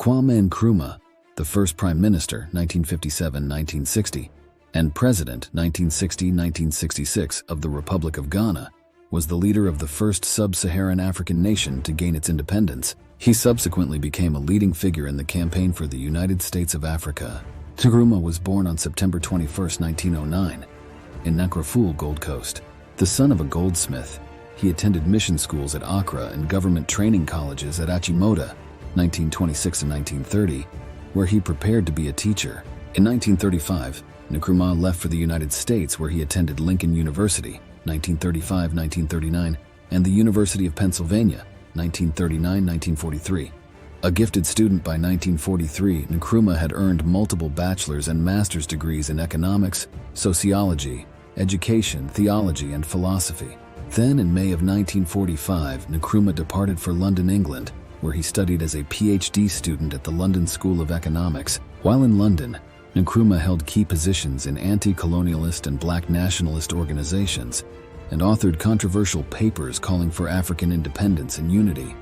Kwame Nkrumah, the first Prime Minister 1957-1960 and President 1960-1966 of the Republic of Ghana, was the leader of the first sub-Saharan African nation to gain its independence. He subsequently became a leading figure in the campaign for the United States of Africa. Nkrumah was born on September 21, 1909, in Nkrumah, Gold Coast. The son of a goldsmith, he attended mission schools at Accra and government training colleges at Achimota, 1926 and 1930, where he prepared to be a teacher. In 1935, Nkrumah left for the United States, where he attended Lincoln University, 1935-1939, and the University of Pennsylvania, 1939-1943. A gifted student by 1943, Nkrumah had earned multiple bachelor's and master's degrees in economics, sociology, education, theology, and philosophy. Then, in May of 1945, Nkrumah departed for London, England, where he studied as a PhD student at the London School of Economics. While in London, Nkrumah held key positions in anti-colonialist and black nationalist organizations and authored controversial papers calling for African independence and unity.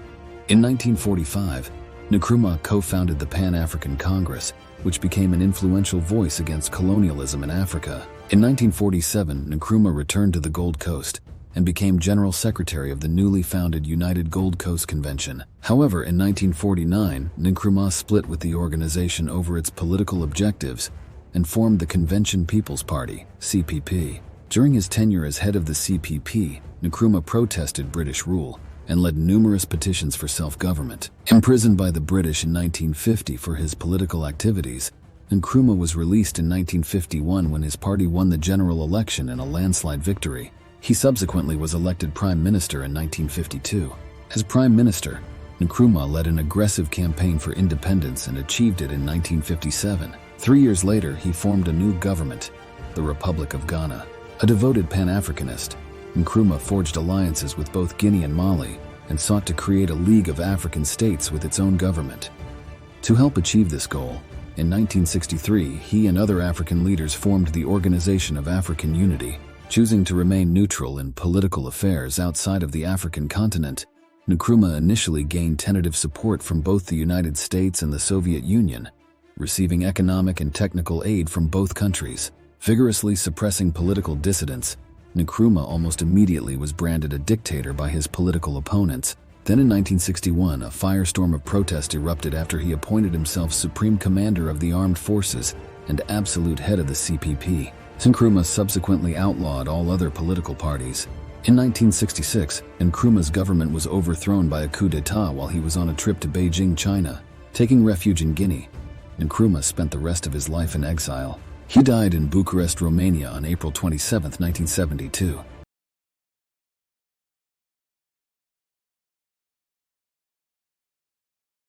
In 1945, Nkrumah co-founded the Pan-African Congress, which became an influential voice against colonialism in Africa. In 1947, Nkrumah returned to the Gold Coast and became General Secretary of the newly founded United Gold Coast Convention. However, in 1949, Nkrumah split with the organization over its political objectives and formed the Convention People's Party, CPP. During his tenure as head of the CPP, Nkrumah protested British rule and led numerous petitions for self-government. Imprisoned by the British in 1950 for his political activities, Nkrumah was released in 1951 when his party won the general election in a landslide victory. He subsequently was elected Prime Minister in 1952. As Prime Minister, Nkrumah led an aggressive campaign for independence and achieved it in 1957. 3 years later, he formed a new government, the Republic of Ghana. A devoted Pan-Africanist, Nkrumah forged alliances with both Guinea and Mali and sought to create a League of African States with its own government. To help achieve this goal, in 1963, he and other African leaders formed the Organization of African Unity. Choosing to remain neutral in political affairs outside of the African continent, Nkrumah initially gained tentative support from both the United States and the Soviet Union, receiving economic and technical aid from both countries. Vigorously suppressing political dissidents, Nkrumah almost immediately was branded a dictator by his political opponents. Then in 1961, a firestorm of protest erupted after he appointed himself Supreme Commander of the Armed Forces and absolute head of the CPP. Nkrumah subsequently outlawed all other political parties. In 1966, Nkrumah's government was overthrown by a coup d'etat while he was on a trip to Beijing, China. Taking refuge in Guinea, Nkrumah spent the rest of his life in exile. He died in Bucharest, Romania on April 27, 1972.